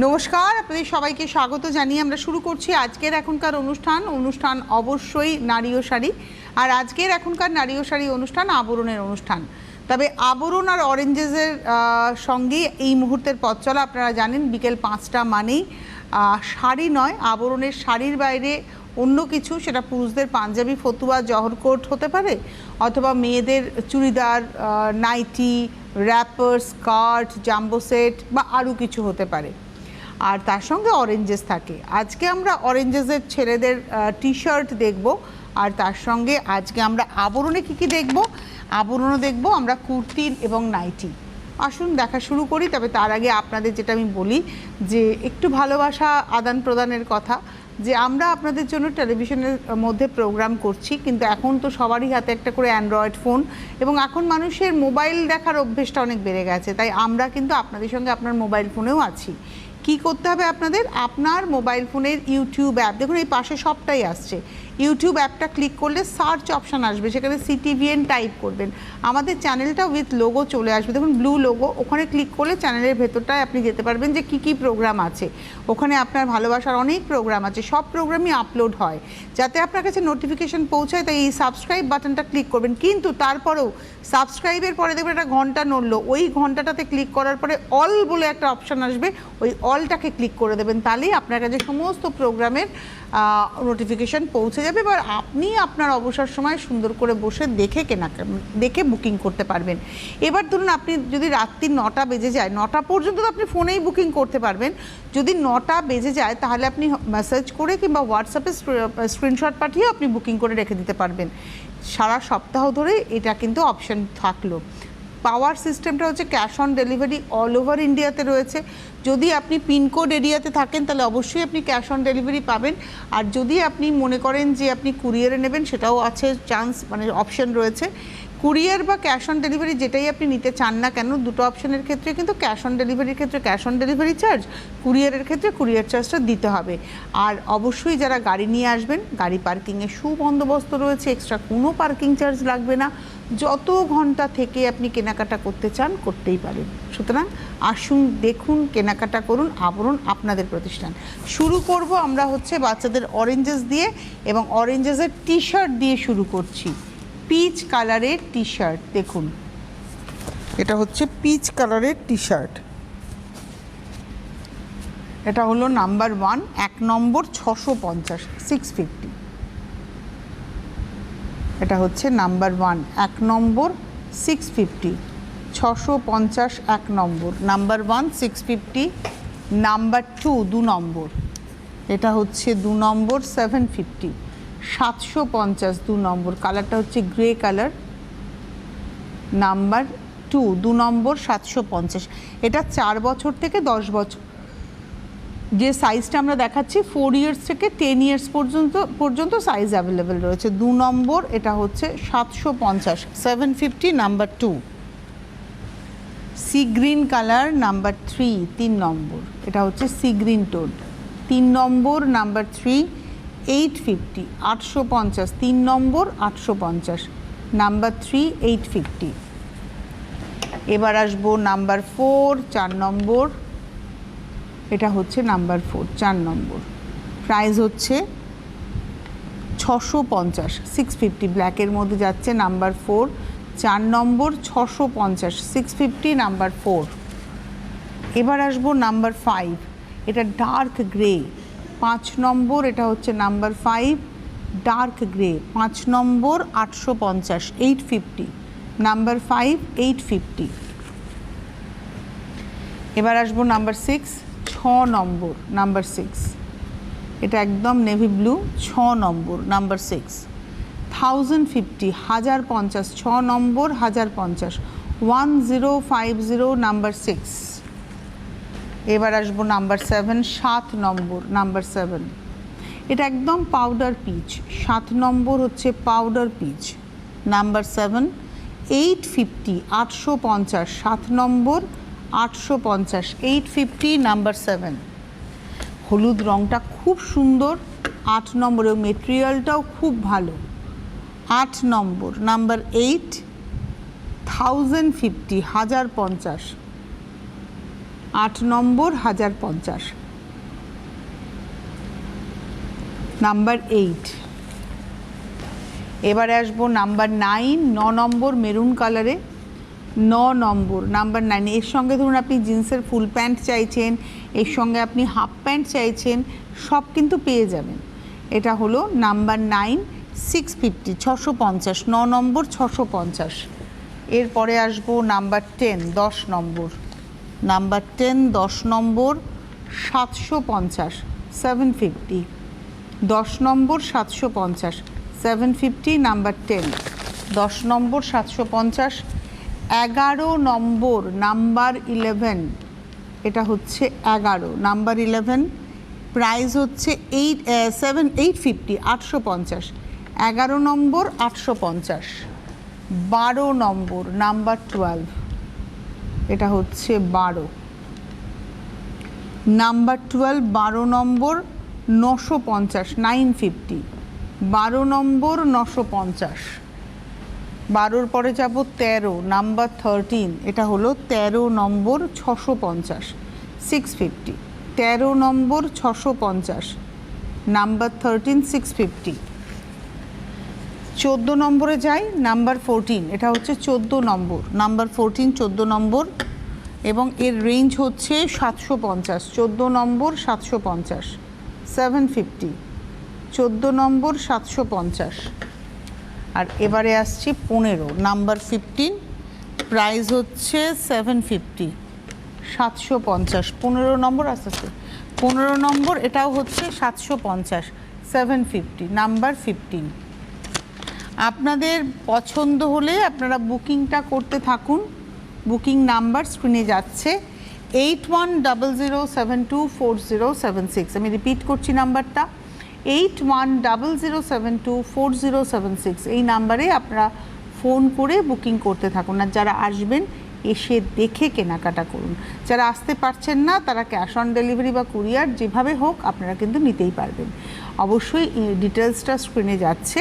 নমস্কার, আপনাদের সবাইকে স্বাগত জানিয়ে আমরা শুরু করছি আজকের এখনকার অনুষ্ঠান অবশ্যই নারী ও শাড়ি। আর আজকের এখনকার নারী ও শাড়ি অনুষ্ঠান আবরণের অনুষ্ঠান। তবে আবরণ আর অরেঞ্জেসের সঙ্গে এই মুহূর্তের পথ চলা। আপনারা জানেন বিকেল 5টা মানেই শাড়ি নয়, আবরণের শাড়ির বাইরে অন্য কিছু, সেটা পুরুষদের পাঞ্জাবি, ফতুয়া, জহরকোট হতে পারে, অথবা মেয়েদের churidar, nightie, wrapper, skirt, jumbo set বা আরও কিছু হতে পারে। আর তার সঙ্গে অরেঞ্জেস থাকে। আজকে আমরা অরেঞ্জেসের ছেলেদের টি শার্ট দেখব, আর তার সঙ্গে আজকে আমরা আবরণে কী দেখব, আবরণও দেখব আমরা কুর্তি এবং নাইটি। আসুন দেখা শুরু করি। তবে তার আগে আপনাদের যেটা আমি বলি যে একটু ভালোবাসা আদান প্রদানের কথা, যে আমরা আপনাদের জন্য টেলিভিশনের মধ্যে প্রোগ্রাম করছি, কিন্তু এখন তো সবারই হাতে একটা করে অ্যান্ড্রয়েড ফোন, এবং এখন মানুষের মোবাইল দেখার অভ্যেসটা অনেক বেড়ে গেছে। তাই আমরা কিন্তু আপনাদের সঙ্গে আপনার মোবাইল ফোনেও আছি। কি করতে হবে আপনাদের? আপনার মোবাইল ফোনের ইউটিউব অ্যাপ, দেখুন এই পাশে সবটাই আসছে, ইউটিউব অ্যাপটা ক্লিক করলে সার্চ অপশান আসবে, সেখানে CTVN টাইপ করবেন, আমাদের চ্যানেলটা উইথ লোগো চলে আসবে, দেখুন ব্লু লোগো। ওখানে ক্লিক করলে চ্যানেলের ভেতরটায় আপনি যেতে পারবেন যে কী কী প্রোগ্রাম আছে। ওখানে আপনার ভালোবাসার অনেক প্রোগ্রাম আছে, সব প্রোগ্রামই আপলোড হয়। যাতে আপনার কাছে নোটিফিকেশন পৌঁছায়, তাই এই সাবস্ক্রাইব বাটনটা ক্লিক করবেন। কিন্তু তারপরেও সাবস্ক্রাইবের পরে দেখবেন একটা ঘন্টা নড়লো, ওই ঘন্টাটাতে ক্লিক করার পরে অল বলে একটা অপশান আসবে, ওই অলটাকে ক্লিক করে দেবেন, তাহলেই আপনার কাছে সমস্ত প্রোগ্রামের নোটিফিকেশান পৌঁছে যাবে। এবার আপনি আপনার অবসর সময় সুন্দর করে বসে দেখে বুকিং করতে পারবেন। এবার ধরুন আপনি যদি রাত্রি 9টা বেজে যায়, 9টা পর্যন্ত তো আপনি ফোনেই বুকিং করতে পারবেন। যদি 9টা বেজে যায় তাহলে আপনি মেসেজ করে কিংবা হোয়াটসঅ্যাপে স্ক্রিনশট পাঠিয়ে আপনি বুকিং করে রেখে দিতে পারবেন। সারা সপ্তাহ ধরে এটা কিন্তু অপশান থাকলো। পাওয়ার সিস্টেমটা হচ্ছে cash on delivery all over ইন্ডিয়াতে রয়েছে। যদি আপনি পিনকোড এরিয়াতে থাকেন তাহলে অবশ্যই আপনি ক্যাশ অন ডেলিভারি পাবেন। আর যদি আপনি মনে করেন যে আপনি কুরিয়ারে নেবেন, সেটাও আছে চান্স, মানে অপশান রয়েছে। কুরিয়ার বা ক্যাশ অন ডেলিভারি যেটাই আপনি নিতে চান না কেন, দুটো অপশানের ক্ষেত্রে কিন্তু ক্যাশ অন ডেলিভারির ক্ষেত্রে ক্যাশ অন ডেলিভারি চার্জ, কুরিয়ারের ক্ষেত্রে কুরিয়ার চার্জটা দিতে হবে। আর অবশ্যই যারা গাড়ি নিয়ে আসবেন, গাড়ি পার্কিংয়ের সুবন্দোবস্ত রয়েছে, এক্সট্রা কোনো পার্কিং চার্জ লাগবে না। যত ঘন্টা থেকে আপনি কেনাকাটা করতে চান করতেই পারেন। সুতরাং আসুন, দেখুন, কেনাকাটা করুন, আবরণ আপনাদের প্রতিষ্ঠান। শুরু করব আমরা হচ্ছে বাচ্চাদের অরেঞ্জেস দিয়ে, এবং অরেঞ্জেসের টি শার্ট দিয়ে শুরু করছি। পিচ কালারের টি শার্ট দেখুন, এটা হচ্ছে পিচ কালারের টি শার্ট। এটা হলো নাম্বার 1, 1 নম্বর, 650, 650। এটা হচ্ছে নাম্বার 1, 1 নম্বর, 650, 650, 1 নম্বর। নাম্বার 1 650। নাম্বার 2 2 নম্বর, এটা হচ্ছে 2 নম্বর, 750, 750, 2 নম্বর। কালারটা হচ্ছে গ্রে কালার। নাম্বার 2 2 নম্বর, 750। এটা 4 বছর থেকে 10 বছর, যে সাইজটা আমরা দেখাচ্ছি 4 ইয়ার্স থেকে 10 ইয়ার্স পর্যন্ত সাইজ অ্যাভেলেবেল রয়েছে। 2 নম্বর, এটা হচ্ছে 750, 750, number 2। Sea green colour, number 3, 3 নম্বর, এটা হচ্ছে সি গ্রিন টোন, 3 নম্বর, নাম্বার 3, 850, 850, 3 নম্বর, 850, নাম্বার 3, 850। এবার আসবো নাম্বার 4, 4 নম্বর, এটা হচ্ছে নাম্বার 4, 4 নম্বর। প্রাইস হচ্ছে 650, 650, ব্ল্যাকের মধ্যে যাচ্ছে। নাম্বার 4, 4 নম্বর, 650, 650, নাম্বার 4। এবার আসবো নাম্বার 5, এটা ডার্ক গ্রে, 5 নম্বর, এটা হচ্ছে নাম্বার 5, ডার্ক গ্রে, 5 নম্বর, 850, 850, নাম্বার 5, 850। এবার আসবো নাম্বার 6, 6 নম্বর, নাম্বার 6, এটা একদম নেভি ব্লু, 6 নম্বর, নাম্বার 6, 1050, 1050, 6 নম্বর, 1050, 1050, নাম্বার 6। এবার আসবো নাম্বার 7, 7 নম্বর, নাম্বার 7, এটা একদম পাউডার পিচ, 7 নম্বর হচ্ছে পাউডার পিচ, নাম্বার 7, 850, 850, 7 নম্বর, 850, 850, নাম্বার 7। হলুদ রঙটা খুব সুন্দর, 8 নম্বর, এবং মেটেরিয়ালটাও খুব ভালো। 8 নম্বর, নাম্বার 8, 1050, 1050, 8 নম্বর 1050, নাম্বার 8। এবারে আসবো নাম্বার 9, 9 নম্বর মেরুন কালারে, 9 নম্বর, নাম্বার 9। এর সঙ্গে ধরুন আপনি জিন্সের ফুল প্যান্ট চাইছেন, এর সঙ্গে আপনি হাফ প্যান্ট চাইছেন, সব কিন্তু পেয়ে যাবেন। এটা হলো নাম্বার 9, 650, 650, 9 নম্বর 650। এরপরে আসবো নাম্বার 10, 10 নম্বর, নাম্বার 10, 10 নম্বর 750, 750, 10 নম্বর 750, 750, নাম্বার 10, 10 নম্বর 750। 11 নম্বর নাম্বার 11, এটা হচ্ছে 11, নাম্বার 11, প্রাইস হচ্ছে 850, 850, 11 নম্বর 850। 12 নম্বর নাম্বার 12, এটা হচ্ছে 12, নাম্বার 12, 12 নম্বর 950, 950, 12 নম্বর 950। 12-র পরে যাব 13, নাম্বার 13, এটা হলো 13 নম্বর 650, 650, 13 নম্বর 650, নাম্বার 13, 650। 14 নম্বরে যাই, নাম্বার 14, এটা হচ্ছে 14 নম্বর, নাম্বার 14, 14 নম্বর, এবং এর রেঞ্জ হচ্ছে 750, 14 নম্বর 750, 750, 14 নম্বর 750। আর এবারে আসছি 15, নাম্বার 15, প্রাইস হচ্ছে 750, 750, 15 নম্বর, আস্তে আস্তে, 15 নম্বর, এটাও হচ্ছে 750, 750, নাম্বার 15। আপনাদের পছন্দ হলে আপনারা বুকিংটা করতে থাকুন। বুকিং নাম্বার স্ক্রিনে যাচ্ছে 8100724076। আমি রিপিট করছি নাম্বারটা, 8100724076। এই নাম্বারে আপনারা ফোন করে বুকিং করতে থাকুন। আর যারা আসবেন এসে দেখে কেনাকাটা করুন। যারা আসতে পারছেন না তারা ক্যাশ অন ডেলিভারি বা কুরিয়ার যেভাবে হোক আপনারা কিন্তু নিতেই পারবেন। অবশ্যই ডিটেলসটা স্ক্রিনে যাচ্ছে,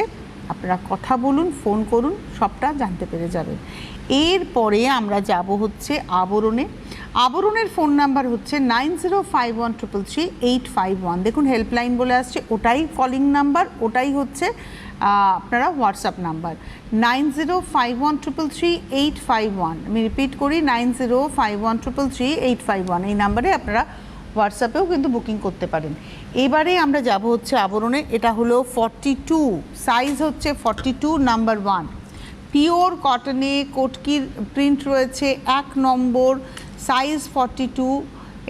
আপনারা কথা বলুন, ফোন করুন, সবটা জানতে পেরে যাবেন। এরপরে আমরা যাব হচ্ছে আবরণে। আবরণের ফোন নাম্বার হচ্ছে 9051333851। দেখুন হেল্পলাইন বলে আসছে, ওটাই কলিং নাম্বার, ওটাই হচ্ছে আপনারা হোয়াটসঅ্যাপ নাম্বার 9051333851। আমি রিপিট করি 9051333851। এই নাম্বারে আপনারা হোয়াটসঅ্যাপেও কিন্তু বুকিং করতে পারেন। এবারে আমরা যাব হচ্ছে আবরণে, এটা হলো 42, সাইজ হচ্ছে 42, নাম্বার 1, পিওর কটনে কোটকির প্রিন্ট রয়েছে, 1 নম্বর, সাইজ 42,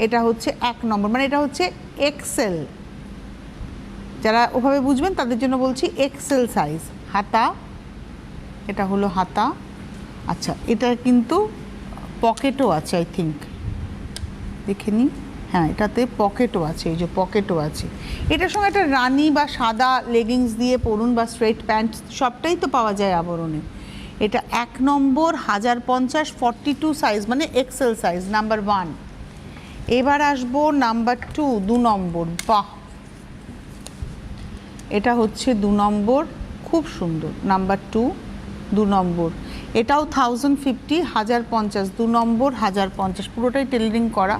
এটা হচ্ছে 1 নম্বর, মানে এটা হচ্ছে এক্সেল। যারা ওভাবে বুঝবেন তাদের জন্য বলছি এক্সেল সাইজ। হাতা, এটা হলো হাতা। আচ্ছা, এটা কিন্তু পকেটও আছে, আই থিঙ্ক, দেখে নিই, হ্যাঁ এটাতে পকেটও আছে, এই যে পকেটও আছে। এটার সঙ্গে একটা রানি বা সাদা লেগিংস দিয়ে পরুন বা স্ট্রেট প্যান্ট, সবটাই তো পাওয়া যায় আবরণে। এটা 1 নম্বর 1050, 42 সাইজ, মানে এক্সেল সাইজ, নাম্বার 1। এবার আসবো নাম্বার 2, 2 নম্বর। বাহ, এটা হচ্ছে 2 নম্বর, খুব সুন্দর, নাম্বার 2, 2 নম্বর। এটাও 1050, 1050, 2 নম্বর 1050, পুরোটাই টেলারিং করা,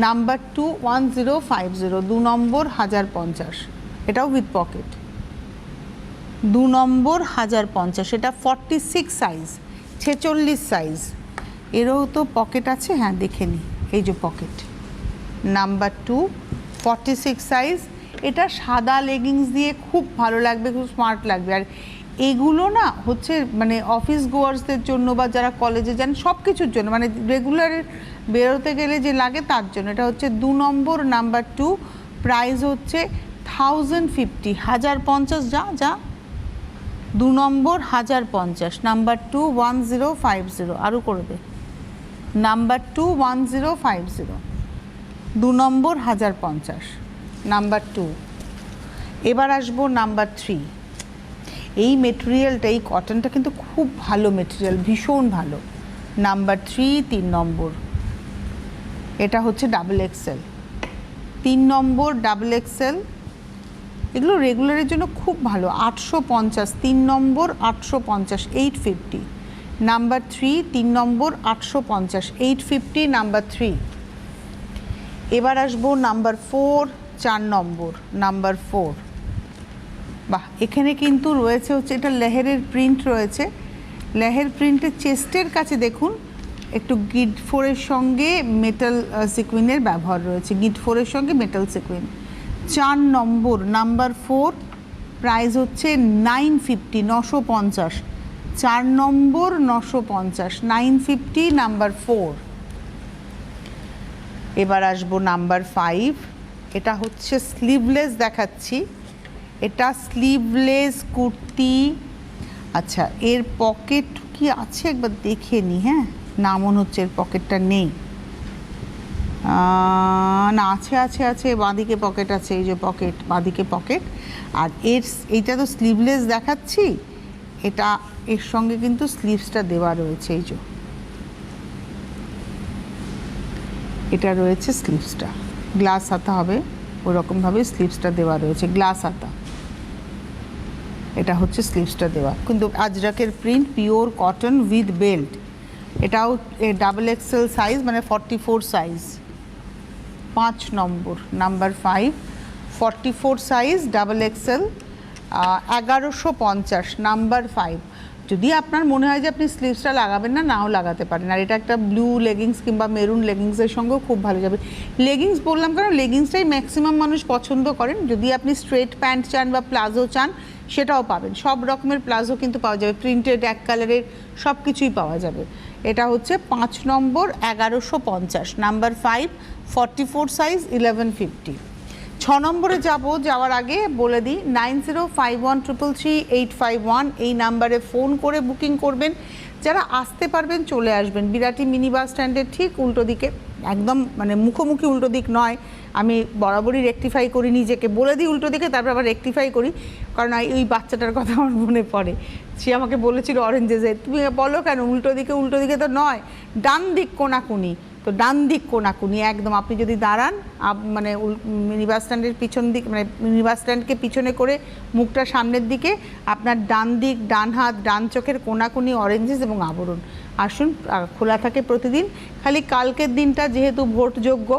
নাম্বার 2, 1050, 2 নম্বর 1050, এটাও উইথ পকেট, 2 নম্বর 1050। এটা 46 সাইজ, 46 সাইজ, এরও তো পকেট আছে, হ্যাঁ দেখে নিই, এই যে পকেট, নাম্বার 2, 46 সাইজ। এটা সাদা লেগিংস দিয়ে খুব ভালো লাগবে, খুব স্মার্ট লাগবে। আর এগুলো না হচ্ছে মানে অফিস গোয়ার্সদের জন্য বা যারা কলেজে যান সব কিছুর জন্য, মানে রেগুলার বেরোতে গেলে যে লাগে তার জন্য। এটা হচ্ছে 2 নম্বর, নাম্বার 2, প্রাইস হচ্ছে 1050, 1050, যা যা, 2 নম্বর 1050, নাম্বার 2, 1050, আরও করবে, নাম্বার 2, 1050, 2 নম্বর 1050, নাম্বার 2। এবার আসবো নাম্বার 3। এই মেটেরিয়ালটা, এই কটনটা কিন্তু খুব ভালো মেটেরিয়াল, ভীষণ ভালো, নাম্বার 3, 3 নম্বর। এটা হচ্ছে ডাবল এক্সেল, 3 নম্বর ডাবল এক্সেল। এগুলো রেগুলারের জন্য খুব ভালো, 850, 3 নম্বর 850, 850, নাম্বার 3, 3 নম্বর 850, 850, নাম্বার 3। এবার আসবো নাম্বার 4, 4 নম্বর, নাম্বার 4। বাহ, এখানে কিন্তু রয়েছে হচ্ছে এটা লেহেরের প্রিন্ট রয়েছে। লেহের প্রিন্টের চেস্টের কাছে দেখুন একটু গিড 4-এর সঙ্গে মেটাল সিকুইনের ব্যবহার রয়েছে, গিড 4-এর সঙ্গে মেটাল সিকুইন। 4 নম্বর, নাম্বার 4, প্রাইস হচ্ছে 950, 950। 4 নম্বর 950, 950, নাম্বার 4। এবার আসবো নাম্বার 5। এটা হচ্ছে স্লিভলেস দেখাচ্ছি, এটা স্লিভলেস কুর্তি। আচ্ছা, এর পকেট কি আছে একবার দেখে নি। হ্যাঁ, না মনে হচ্ছে এর পকেটটা নেই। না, আছে আছে আছে, বাঁদিকে পকেট আছে, এই যে পকেট, বাঁদিকে পকেট। আর এইটা তো স্লিভলেস দেখাচ্ছি, এটা এর সঙ্গে কিন্তু স্লিভসটা দেওয়া রয়েছে, এই যে এটা রয়েছে স্লিভসটা, গ্লাস হাতা হবে ওরকমভাবে স্লিভসটা দেওয়া রয়েছে, গ্লাস হাতা। এটা হচ্ছে স্লিভসটা দেওয়া, কিন্তু আজরাকের print, pure cotton with belt. এটাও ডাবল এক্সেল সাইজ, মানে 44 size. 5 number, number 5, 44 size, double XL, 1150, number 5। যদি আপনার মনে হয় যে আপনি স্লিভসটা লাগাবেন না, নাও লাগাতে পারেন। আর এটা একটা ব্লু লেগিংস কিংবা মেরুন লেগিংসের সঙ্গেও খুব ভালো যাবে। লেগিংস বললাম কারণ লেগিংসটাই ম্যাক্সিমাম মানুষ পছন্দ করেন। যদি আপনি স্ট্রেট প্যান্ট চান বা প্লাজো চান, সেটাও পাবেন। সব রকমের প্লাজো কিন্তু পাওয়া যাবে, প্রিন্টেড, এক কালারের, সব কিছুই পাওয়া যাবে। এটা হচ্ছে 5 নম্বর, 1150, নাম্বার 5, 44 সাইজ, 1150। 6 নম্বরে যাওয়ার আগে বলে দিই 9051333851 এই নাম্বারে ফোন করে বুকিং করবেন। যারা আসতে পারবেন চলে আসবেন, বিরাটি মিনি বাস স্ট্যান্ডের ঠিক উল্টো দিকে, একদম মানে মুখোমুখি উল্টো দিক নয়, আমি বরাবরই রেকটিফাই করি, নিজেকে বলে দিই উল্টো দিকে, তারপর আবার রেকটিফাই করি, কারণ ওই বাচ্চাটার কথা আমার মনে পড়ে। সে আমাকে বলেছিল অরেঞ্জে যে তুমি বলো কেন উল্টো দিকে তো নয়, ডান দিক কোনাকুনি। তো ডান দিক কোনাকুনি একদম, আপনি যদি দাঁড়ান মানে মিনি বাস স্ট্যান্ডের পিছন দিক, মানে মিনি বাস স্ট্যান্ডকে পিছনে করে মুখটা সামনের দিকে, আপনার ডান দিক, ডান হাত, ডান চোখের কোনাকুনি অরেঞ্জেস এবং আবরণ। আসুন, খোলা থাকে প্রতিদিন, খালি কালকের দিনটা যেহেতু ভোটযোগ্য,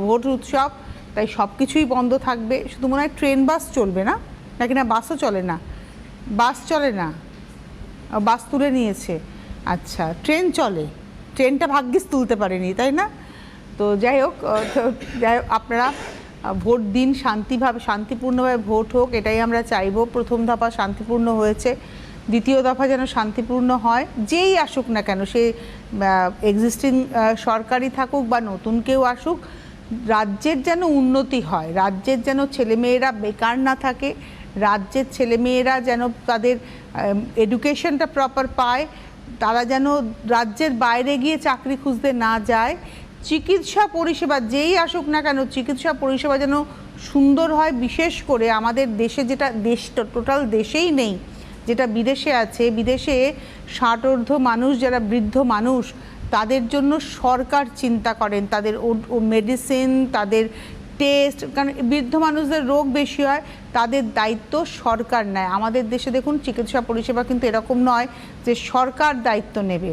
ভোট উৎসব, তাই সব কিছুই বন্ধ থাকবে। শুধু মনে হয় ট্রেন বাস চলবে না, নাকি না বাসও চলে না? বাস চলে না, বাস তুলে নিয়েছে। আচ্ছা, ট্রেন চলে, ট্রেনটা ভাগ্যিস তুলতে পারেনি, তাই না? তো যাই হোক, আপনারা ভোট দিন, শান্তিপূর্ণভাবে ভোট হোক, এটাই আমরা চাইবো। প্রথম দফা শান্তিপূর্ণ হয়েছে, দ্বিতীয় দফা যেন শান্তিপূর্ণ হয়। যেই আসুক না কেন, সে এক্সিস্টিং সরকারই থাকুক বা নতুন কেউ আসুক, রাজ্যের যেন উন্নতি হয়, রাজ্যের যেন ছেলেমেয়েরা বেকার না থাকে, রাজ্যের ছেলেমেয়েরা যেন তাদের এডুকেশনটা প্রপার পায়, তারা যেন রাজ্যের বাইরে গিয়ে চাকরি খুঁজতে না যায়। চিকিৎসা পরিষেবা যেই আসুক না কেন, চিকিৎসা পরিষেবা যেন সুন্দর হয়। বিশেষ করে আমাদের দেশে, যেটা টোটাল দেশেই নেই, যেটা বিদেশে আছে, বিদেশে 60 ঊর্ধ্ব মানুষ, যারা বৃদ্ধ মানুষ, তাদের জন্য সরকার চিন্তা করেন, তাদের মেডিসিন, তাদের টেস্ট, কারণ বৃদ্ধ মানুষদের রোগ বেশি হয়, তাদের দায়িত্ব সরকার নেয়। আমাদের দেশে দেখুন চিকিৎসা পরিষেবা কিন্তু এরকম নয় যে সরকার দায়িত্ব নেবে।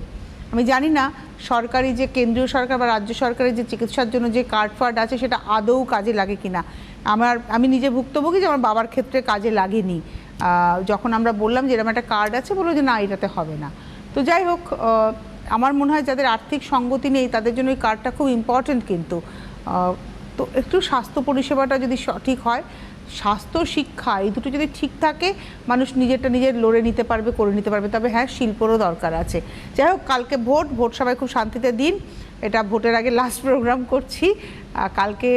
আমি জানি না সরকারি যে কেন্দ্রীয় সরকার বা রাজ্য সরকারের যে চিকিৎসার জন্য যে কার্ড ফার্ড আছে, সেটা আদৌ কাজে লাগে কিনা। আমি নিজে ভুক্তভোগী, যে আমার বাবার ক্ষেত্রে কাজে লাগেনি। যখন আমরা বললাম যে এরকম একটা কার্ড আছে, বললো যে না, এটাতে হবে না। তো যাই হোক, আমার মনে হয় যাদের আর্থিক সঙ্গতি নেই, তাদের জন্য এই কার্ডটা খুব ইম্পর্টেন্ট। কিন্তু তো একটু স্বাস্থ্য পরিষেবাটা যদি সঠিক হয়, স্বাস্থ্য, শিক্ষা, এই দুটো যদি ঠিক থাকে, মানুষ নিজের লড়ে নিতে পারবে, করে নিতে পারবে। তবে হ্যাঁ, শিল্পরও দরকার আছে। যাই হোক, কালকে ভোট সবাই খুব শান্তিতে দিন। এটা ভোটের আগে লাস্ট প্রোগ্রাম করছি। কালকে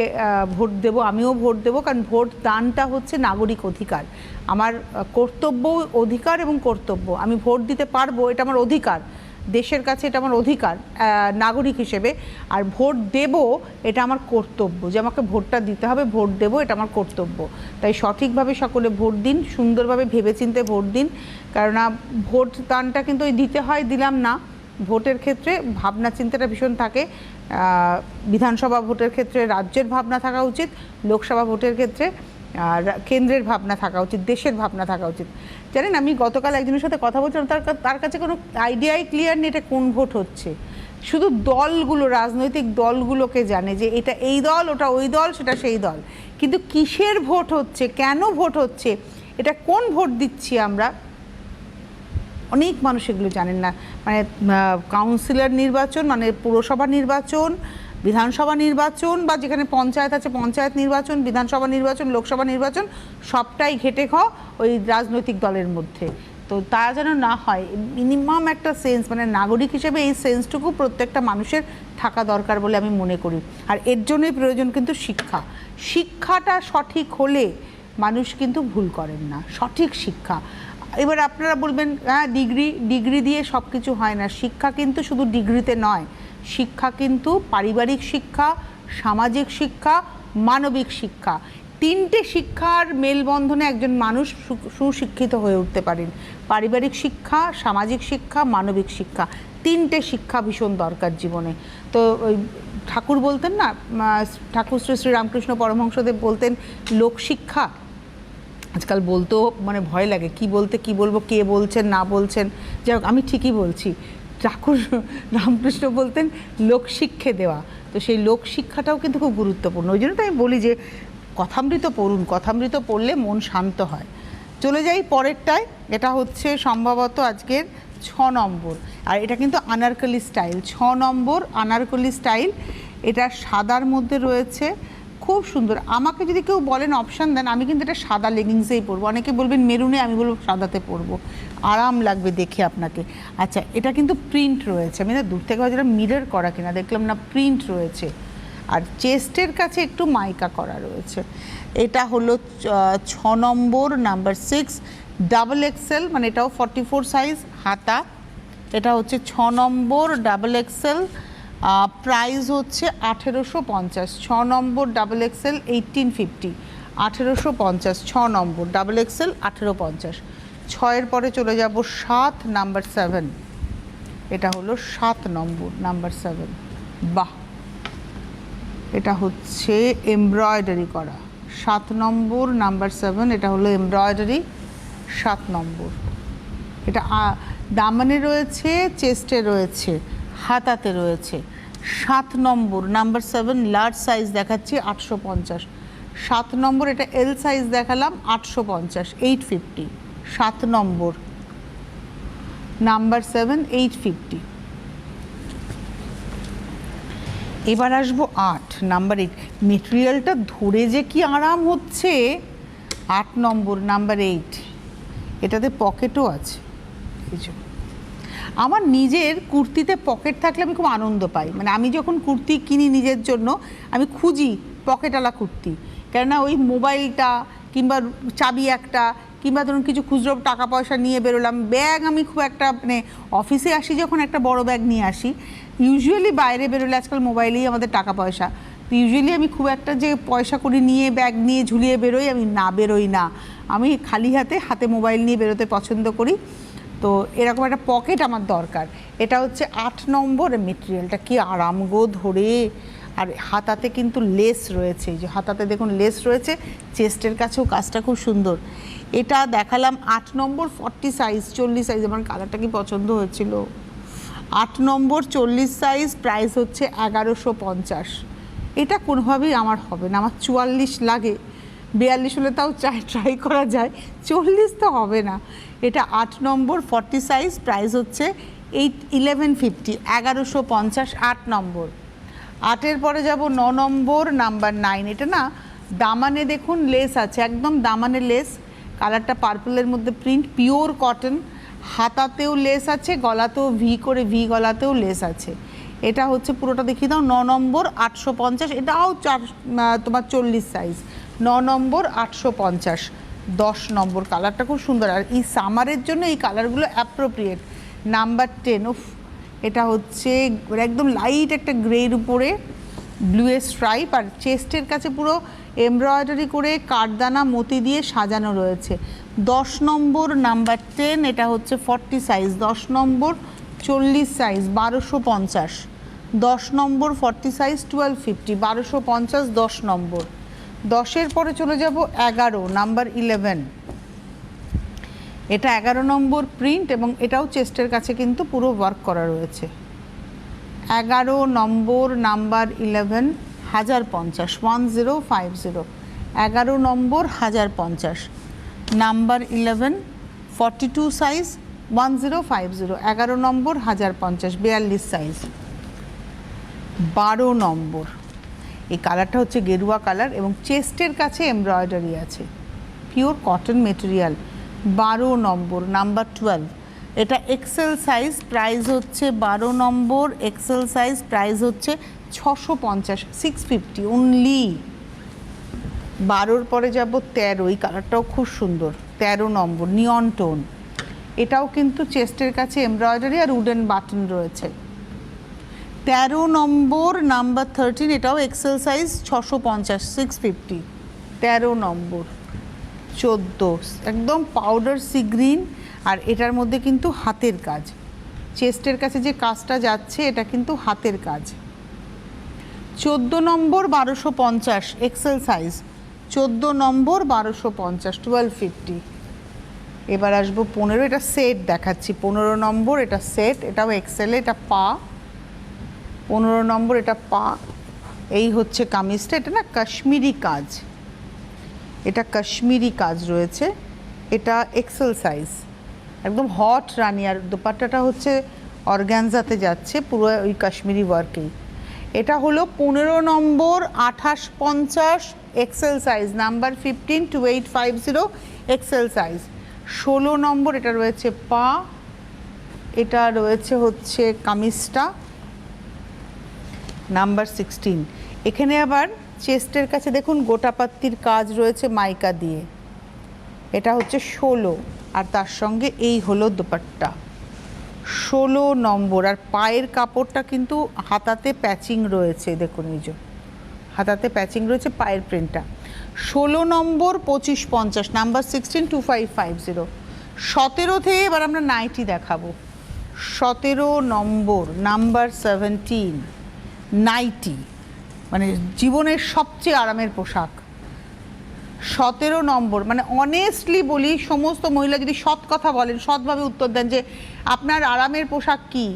ভোট দেব, আমিও ভোট দেব, কারণ ভোট দানটা হচ্ছে নাগরিক অধিকার, আমার কর্তব্য, অধিকার এবং কর্তব্য। আমি ভোট দিতে পারবো, এটা আমার অধিকার, দেশের কাছে এটা আমার অধিকার নাগরিক হিসেবে। আর ভোট দেব, এটা আমার কর্তব্য, যে আমাকে ভোটটা দিতে হবে, ভোট দেব, এটা আমার কর্তব্য। তাই সঠিকভাবে সকলে ভোট দিন, সুন্দরভাবে ভেবেচিন্তে ভোট দিন। কেননা ভোট দানটা কিন্তু ওই দিতে হয়, দিলাম না। ভোটের ক্ষেত্রে ভাবনা চিন্তাটা ভীষণ থাকে। বিধানসভা ভোটের ক্ষেত্রে রাজ্যের ভাবনা থাকা উচিত, লোকসভা ভোটের ক্ষেত্রে কেন্দ্রের ভাবনা থাকা উচিত, দেশের ভাবনা থাকা উচিত। জানেন, আমি গতকাল একজনের সাথে কথা বলছিলাম, তার কাছে কোনো আইডিয়াই ক্লিয়ার নেই এটা কোন ভোট হচ্ছে। শুধু দলগুলো, রাজনৈতিক দলগুলোকে জানে যে এটা এই দল, ওটা ওই দল, সেটা সেই দল, কিন্তু কিসের ভোট হচ্ছে, কেন ভোট হচ্ছে, এটা কোন ভোট দিচ্ছি আমরা, অনেক মানুষ এগুলো জানেন না। মানে কাউন্সিলর নির্বাচন, মানে পুরসভা নির্বাচন, বিধানসভা নির্বাচন, বা যেখানে পঞ্চায়েত আছে পঞ্চায়েত নির্বাচন, বিধানসভা নির্বাচন, লোকসভা নির্বাচন, সবটাই ঘেটে ওই রাজনৈতিক দলের মধ্যে। তো তা যেন না হয়, মিনিমাম একটা সেন্স, মানে নাগরিক হিসেবে এই সেন্সটুকু প্রত্যেকটা মানুষের থাকা দরকার বলে আমি মনে করি। আর এর জন্যই প্রয়োজন কিন্তু শিক্ষা। শিক্ষাটা সঠিক হলে মানুষ কিন্তু ভুল করেন না, সঠিক শিক্ষা। এবার আপনারা বলবেন হ্যাঁ ডিগ্রি দিয়ে সব কিছু হয় না। শিক্ষা কিন্তু শুধু ডিগ্রিতে নয়, শিক্ষা কিন্তু পারিবারিক শিক্ষা, সামাজিক শিক্ষা, মানবিক শিক্ষা, তিনটে শিক্ষার মেলবন্ধনে একজন মানুষ সুশিক্ষিত হয়ে উঠতে পারেন। পারিবারিক শিক্ষা, সামাজিক শিক্ষা, মানবিক শিক্ষা, তিনটে শিক্ষা ভীষণ দরকার জীবনে। তো ওই ঠাকুর বলতেন না, ঠাকুর শ্রী শ্রী রামকৃষ্ণ পরমহংসদেব বলতেন লোকশিক্ষা। আজকাল বলতেও মানে ভয় লাগে, কি বলবো, কে বলছেন না বলছেন, যাই হোক আমি ঠিকই বলছি। ঠাকুর রামকৃষ্ণ বলতেন লোকশিক্ষে দেওয়া। তো সেই লোকশিক্ষাটাও কিন্তু খুব গুরুত্বপূর্ণ। ওই জন্য তো আমি বলি যে কথামৃত পড়ুন, কথামৃত পড়লে মন শান্ত হয়। চলে যাই পরেরটায়। এটা হচ্ছে সম্ভবত আজকের 6 নম্বর, আর এটা কিন্তু আনারকলি স্টাইল। 6 নম্বর আনারকলি স্টাইল, এটা সাদার মধ্যে রয়েছে, খুব সুন্দর। আমাকে যদি কেউ বলেন অপশান দেন, আমি কিন্তু এটা সাদা লেগিংসেই পরবো। অনেকে বলবেন মেরুনে, আমি বলবো সাদাতে পরবো, আরাম লাগবে দেখে আপনাকে। আচ্ছা, এটা কিন্তু প্রিন্ট রয়েছে, আমি না দূর থেকে হয়তো মিরর করা কিনা দেখলাম না, প্রিন্ট রয়েছে। আর চেস্টের কাছে একটু মাইকা করা রয়েছে। এটা হলো 6 নম্বর, নাম্বার 6, ডাবল এক্সেল, মানে এটাও 44 সাইজ, হাতা। এটা হচ্ছে 6 নম্বর ডাবল এক্সেল, প্রাইস হচ্ছে 1850। 6 নম্বর ডাবল এক্সেল 1850, 1850। 6 নম্বর ডাবল এক্সেল 1850। 6-এর পরে চলে যাব 7, নাম্বার 7। এটা হলো 7 নম্বর, নাম্বার 7। বাহ, এটা হচ্ছে এমব্রয়ডারি করা। 7 নম্বর, নাম্বার 7, এটা হলো এমব্রয়ডারি। 7 নম্বর, এটা দামানে রয়েছে, চেস্টে রয়েছে, হাতাতে রয়েছে। 7 নম্বর, নাম্বার 7, লার্জ সাইজ দেখাচ্ছি 850। 7 নম্বর, এটা এল সাইজ দেখালাম 850, 850। 7 নম্বর, নাম্বার 7, 850। এবার আসবো 8, নাম্বার 8। মেটেরিয়ালটা ধরে যে কি আরাম হচ্ছে। 8 নম্বর, নাম্বার 8। এটাতে পকেটও আছে কিছু। আমার নিজের কুর্তিতে পকেট থাকলে আমি খুব আনন্দ পাই। মানে আমি যখন কুর্তি কিনি নিজের জন্য, আমি খুঁজি পকেটওয়ালা কুর্তি, কেননা ওই মোবাইলটা কিংবা চাবি একটা, কিংবা ধরুন কিছু খুচরো টাকা পয়সা নিয়ে বেরোলাম, ব্যাগ আমি খুব একটা, মানে অফিসে আসি যখন একটা বড় ব্যাগ নিয়ে আসি, ইউজুয়ালি বাইরে বেরোলে আজকাল মোবাইলেই আমাদের টাকা পয়সা, তো ইউজুয়ালি আমি খুব একটা যে পয়সা করে নিয়ে ব্যাগ নিয়ে ঝুলিয়ে বেরোই, আমি বেরোই না। আমি খালি হাতে মোবাইল নিয়ে বেরোতে পছন্দ করি। তো এরকম একটা পকেট আমার দরকার। এটা হচ্ছে 8 নম্বর। মেটেরিয়ালটা কি আরাম গো ধরে। আর হাতাতে কিন্তু লেস রয়েছে, এই যে হাতাতে দেখুন লেস রয়েছে, চেস্টের কাছেও কাজটা খুব সুন্দর। এটা দেখালাম 8 নম্বর, 40 সাইজ, 40 সাইজ। আমার কালারটা কি পছন্দ হয়েছিল। 8 নম্বর, 40 সাইজ, প্রাইস হচ্ছে 1150। এটা কোনোভাবেই আমার হবে না, আমার 44 লাগে। 42 হলে তাও ট্রাই করা যায়, 40 তো হবে না। এটা 8 নম্বর, 40 সাইজ, প্রাইস হচ্ছে 1150, 1150। 8 নম্বর। 8-এর পরে যাব 9 নম্বর, নাম্বার 9। এটা না দামানে দেখুন লেস আছে, একদম দামানে লেস, কালারটা পার্পলের মধ্যে প্রিন্ট, পিওর কটন। হাতাতেও লেস আছে, গলাতেও ভি গলাতেও লেস আছে। এটা হচ্ছে পুরোটা দেখিয়ে দাও। 9 নম্বর, 850। এটাও তোমার 40 সাইজ। 9 নম্বর, 850। 10 নম্বর, কালারটা খুব সুন্দর, আর এই সামারের জন্য এই কালারগুলো অ্যাপ্রোপ্রিয়েট। নাম্বার 10, উফ, এটা হচ্ছে একদম লাইট একটা গ্রের উপরে ব্লুয়ের স্ট্রাইপ, আর চেস্টের কাছে পুরো এমব্রয়ডারি করে কাঠদানা মতি দিয়ে সাজানো রয়েছে। 10 নম্বর, নাম্বার 10। এটা হচ্ছে 40 সাইজ। 10 নম্বর, 40 সাইজ, 1250। 10 নম্বর, 40 সাইজ, 1250, 1250। 10 নম্বর। 10-এর পরে চলে যাব 11, নাম্বার 11। এটা 11 নম্বর প্রিন্ট, এবং এটাও চেস্টের কাছে কিন্তু পুরো ওয়ার্ক করা রয়েছে। 11 নম্বর নাম্বার 11 1050 1050, 11 নম্বর 1050, নাম্বার 11 42 সাইজ 1050, 11 নম্বর 1050, 42 সাইজ। 12 নম্বর, এই কালারটা হচ্ছে গেরুয়া কালার এবং চেস্টের কাছে এমব্রয়ডারি আছে, পিওর কটন মেটেরিয়াল। 12 নম্বর নাম্বার 12, এটা এক্সেল সাইজ, প্রাইস হচ্ছে 12 নম্বর এক্সেল সাইজ, প্রাইস হচ্ছে 650, 650 অনলি। 12-র পরে যাব 13, এই কালারটাও খুব সুন্দর, 13 নম্বর নিয়ন টোন, এটাও কিন্তু চেস্টের কাছে এমব্রয়ডারি আর উডেন বাটন রয়েছে। 13 নম্বর নাম্বার 13, এটাও এক্সেল সাইজ, 650, 650। 13 নম্বর। 14 একদম পাউডার সি গ্রিন, আর এটার মধ্যে কিন্তু হাতের কাজ, চেস্টের কাছে যে কাজটা যাচ্ছে এটা কিন্তু হাতের কাজ। 14 নম্বর 1250 এক্সেল সাইজ, 14 নম্বর 1250, 1250। এবার আসবো 15, এটা সেট দেখাচ্ছি, 15 নম্বর এটা সেট, এটাও এক্সেল, এটা পা। 15 নম্বর এটা পা, এই হচ্ছে কামিজটা, এটা না কাশ্মীরি কাজ, এটা কাশ্মীরি কাজ রয়েছে, এটা এক্সেল সাইজ, একদম হট রানি, আর দোপাট্টাটা হচ্ছে অর্গ্যানজাতে যাচ্ছে, পুরো ওই কাশ্মীরি ওয়ার্কেই। এটা হলো 15 নম্বর 2850 XL size, number 15 2850 XL size. 16 নম্বর এটা রয়েছে পা, এটা রয়েছে হচ্ছে কামিজটা, নাম্বার 16। এখানে আবার চেস্টের কাছে দেখুন গোটাপাত্তির কাজ রয়েছে মাইকা দিয়ে, এটা হচ্ছে 16, আর তার সঙ্গে এই হলো দোপাট্টা। 16 নম্বর, আর পায়ের কাপড়টা কিন্তু হাতাতে প্যাচিং রয়েছে, দেখুন এই যে হাতাতে প্যাচিং রয়েছে, পায়ের প্রিন্টটা। 16 নম্বর 2550, নাম্বার 16 2550। 17 থেকে এবার আমরা নাইটি দেখাবো। 17 নম্বর নাম্বার 17 নাইটি, মানে জীবনের সবচেয়ে আরামের পোশাক। 17 নম্বর, মানে অনেস্টলি বলি, সমস্ত মহিলা যদি সৎ কথা বলেন, সৎভাবে উত্তর দেন যে আপনার আরামের পোশাক কি,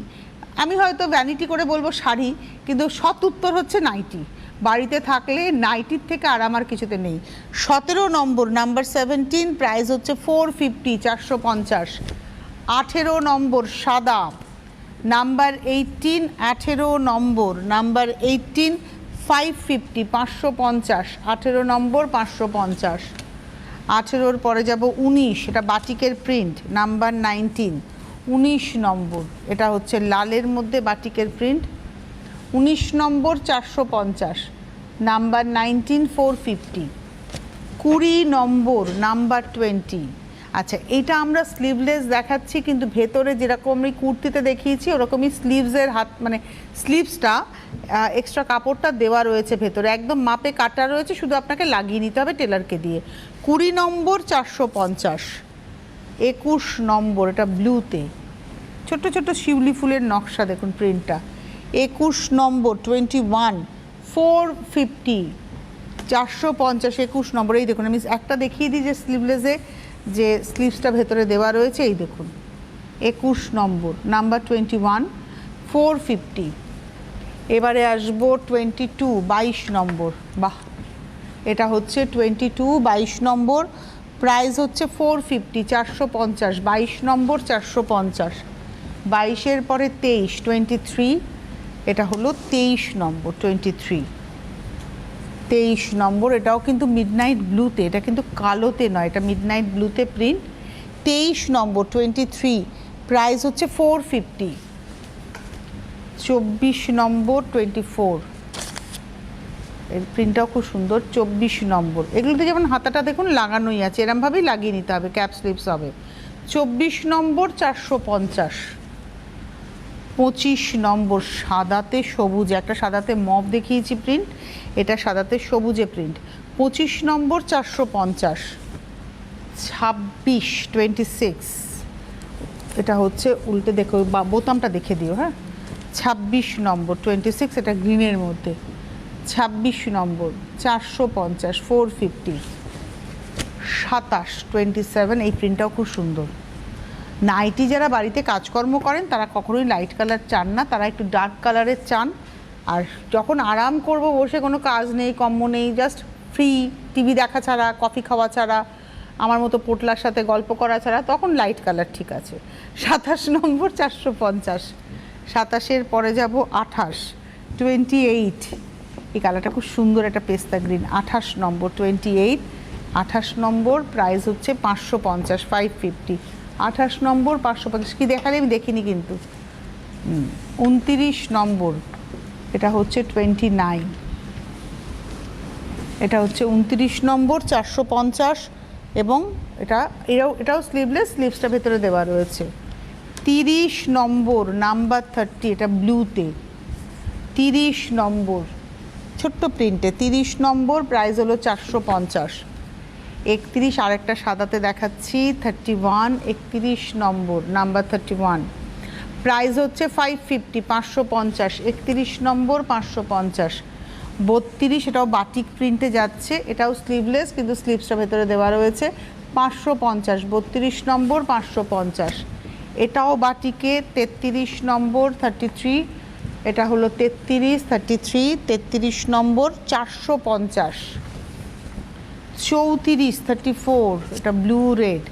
আমি হয়তো ভ্যানিটি করে বলবো শাড়ি, কিন্তু সৎ উত্তর হচ্ছে নাইটি। বাড়িতে থাকলে নাইটির থেকে আরাম আর কিছুতে নেই। 17 নম্বর নাম্বার 17, প্রাইস হচ্ছে 450, 450। 18 নম্বর সাদা, নাম্বার 18, 18 নম্বর নাম্বার 18 550, 550। 18 নম্বর 550। 18-র পরে যাব 19, এটা বাটিকের প্রিন্ট, নাম্বার 19। 19 নম্বর, এটা হচ্ছে লালের মধ্যে বাটিকের প্রিন্ট, 19 নম্বর 450, নাম্বার 19 450। 20 নম্বর নাম্বার 20। আচ্ছা, এটা আমরা স্লিভলেস দেখাচ্ছি, কিন্তু ভেতরে যেরকম আমি কুর্তিতে দেখিয়েছি ওরকমই স্লিভসের হাত, মানে স্লিভসটা এক্সট্রা কাপড়টা দেওয়া রয়েছে ভেতরে, একদম মাপে কাটা রয়েছে, শুধু আপনাকে লাগিয়ে নিতে হবে টেলারকে দিয়ে। 20 নম্বর 450। 21 নম্বর, এটা ব্লুতে, ছোট্ট ছোট্ট শিউলি ফুলের নকশা, দেখুন প্রিন্টটা। 21 নম্বর 21 450, 450। 21 নম্বর, এই দেখুন আমি একটা দেখিয়ে দিই যে স্লিভলেসে যে স্লিভসটা ভেতরে দেওয়া রয়েছে, এই দেখুন 21 নম্বর নাম্বার 21 450। এবারে আসবো 22 22 নম্বর, বাহ, এটা হচ্ছে 22 22 নম্বর, প্রাইস হচ্ছে 450, 450। 22 নম্বর 450। 22-এর পরে 23 23, এটা হলো 23 নম্বর 23। 23 নম্বর, এটাও কিন্তু মিডনাইট ব্লুতে, এটা কিন্তু কালোতে নয়, এটা মিডনাইট ব্লুতে প্রিন্ট। 23 নম্বর 23, প্রাইস হচ্ছে 450। 24 নম্বর 24, এর প্রিন্টটাও খুব সুন্দর। 24 নম্বর, এগুলোতে যেমন হাতাটা দেখুন লাগানোই আছে, এরমভাবেই লাগিয়ে নিতে হবে, ক্যাপ স্লিভস হবে। 24 নম্বর 450। 25 নম্বর সাদাতে সবুজ, একটা সাদাতে মভ দেখিয়েছি প্রিন্ট, এটা সাদাতে সবুজে প্রিন্ট। 25 নম্বর 450। 26 26, এটা হচ্ছে উল্টে দেখো, বোতামটা দেখে দিও, হ্যাঁ। 26 নম্বর 26, এটা গ্রিনের মধ্যে। 26 নম্বর 450, 450। 27 27, এই প্রিন্টটাও খুব সুন্দর। নাইটি যারা বাড়িতে কাজকর্ম করেন তারা কখনোই লাইট কালার চান না, তারা একটু ডার্ক কালারের চান। আর যখন আরাম করব, বসে কোনো কাজ নেই, কম্ম নেই, জাস্ট ফ্রি, টিভি দেখা ছাড়া, কফি খাওয়া ছাড়া, আমার মতো পোটলার সাথে গল্প করা ছাড়া, তখন লাইট কালার ঠিক আছে। 27 নম্বর 450, 27-এর পরে যাব 28, 28, এই কালারটা খুব সুন্দর, একটা পেস্তা গ্রিন। 28 নম্বর 28, 28 নম্বর প্রাইস হচ্ছে 550, 550। 28 নম্বর 550, কি দেখালে আমি দেখিনি কিন্তু। 29 নম্বর, এটা হচ্ছে 29, এটা হচ্ছে 29 নম্বর 450, এবং এটাও স্লিভলেস, স্লিভসটা ভেতরে দেওয়া রয়েছে। 30 নম্বর নাম্বার 30, এটা ব্লুতে। 30 নম্বর ছোট্ট প্রিন্টে, 30 নম্বর প্রাইস হলো 450। 31 আরেকটা সাদাতে দেখাচ্ছি, 31, 31 নম্বর নাম্বার 31, প্রাইস হচ্ছে 550, 550। 31 নম্বর 550। 32, এটাও বাটিক প্রিন্টে যাচ্ছে, এটাও স্লিভলেস কিন্তু স্লিভসটা ভেতরে দেওয়া রয়েছে, 550। 32 নম্বর 550, এটাও বাটিকে। 33 নম্বর 33, এটা হলো 33, 33, 33 নম্বর 450। 34, 34, এটা ব্লু রেড।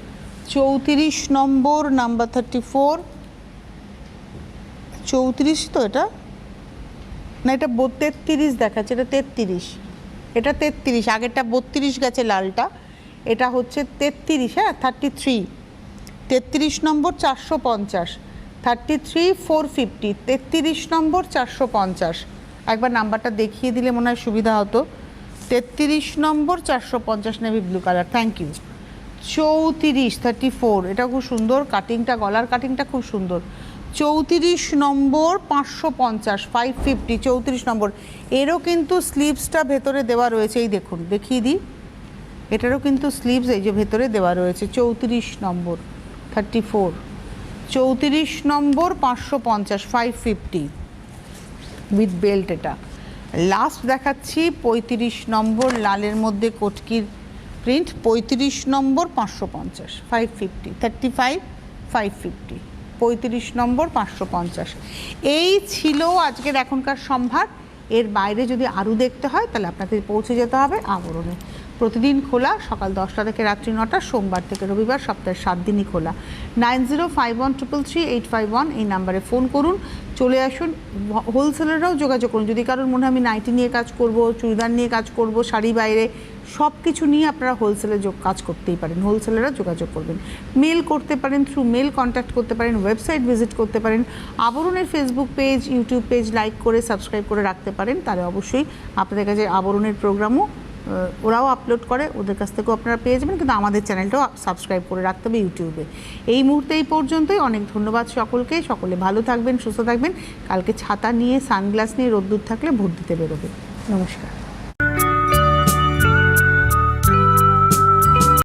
34 নম্বর নাম্বার 34, 34 তো এটা না, এটা 33 দেখাচ্ছে, এটা 33, এটা 33, আগেরটা 32 গেছে লালটা, এটা হচ্ছে 33, হ্যাঁ 33। 33 নম্বর 450, 33, 450, 33 নম্বর 450। একবার নাম্বারটা দেখিয়ে দিলে মনে হয় সুবিধা হতো। 33 নম্বর 450, navy blue colour, thank you. 34, 34, এটা খুব সুন্দর, কাটিংটা, গলার কাটিংটা খুব সুন্দর। 34 নম্বর 550, 550, 34 নম্বর। এরও কিন্তু স্লিভসটা ভেতরে দেওয়া রয়েছে, এই দেখুন দেখিয়ে দিই, এটারও কিন্তু স্লিভস এই যে ভেতরে দেওয়া রয়েছে। 34 নম্বর 34, 34 নম্বর 550, 550 উইথ বেল্ট। এটা লাস্ট দেখাচ্ছি 35 নম্বর, লালের মধ্যে কটকির প্রিন্ট, 35 নম্বর 550, 550, 35, 550, 35 নম্বর 550। এই ছিল আজকের এখনকার সম্ভার। এর বাইরে যদি আরও দেখতে হয় তাহলে আপনাদের পৌঁছে যেতে হবে আবরণে। প্রতিদিন খোলা, সকাল 10টা থেকে রাত্রি 9টা, সোমবার থেকে রবিবার, সপ্তাহে 7 দিনই খোলা। 9051333851 এই নাম্বারে ফোন করুন, চলে আসুন। হোলসেলাররাও যোগাযোগ করুন, যদি কারোর মনে হয় আমি নাইটি নিয়ে কাজ করব, চুড়িদার নিয়ে কাজ করব, শাড়ি বাইরে, সব কিছু নিয়ে আপনারা হোলসেলে কাজ করতেই পারেন, হোলসেলাররা যোগাযোগ করবেন। মেল করতে পারেন, থ্রু মেল কন্ট্যাক্ট করতে পারেন, ওয়েবসাইট ভিজিট করতে পারেন, আবরণের Facebook page, YouTube page like করে সাবস্ক্রাইব করে রাখতে পারেন। তাহলে অবশ্যই আপনাদের কাছে আবরণের প্রোগ্রামও ওরাও আপলোড করে, ওদের কাছ থেকেও আপনারা পেয়ে যাবেন, কিন্তু আমাদের চ্যানেলটাও সাবস্ক্রাইব করে রাখতে হবে ইউটিউবে। এই মুহূর্তে এই পর্যন্তই, অনেক ধন্যবাদ সকলকে, সকলে ভালো থাকবেন, সুস্থ থাকবেন। কালকে ছাতা নিয়ে, সানগ্লাস নিয়ে, রোদ্দুর থাকলে ভোট দিতে বেরোবে। নমস্কার।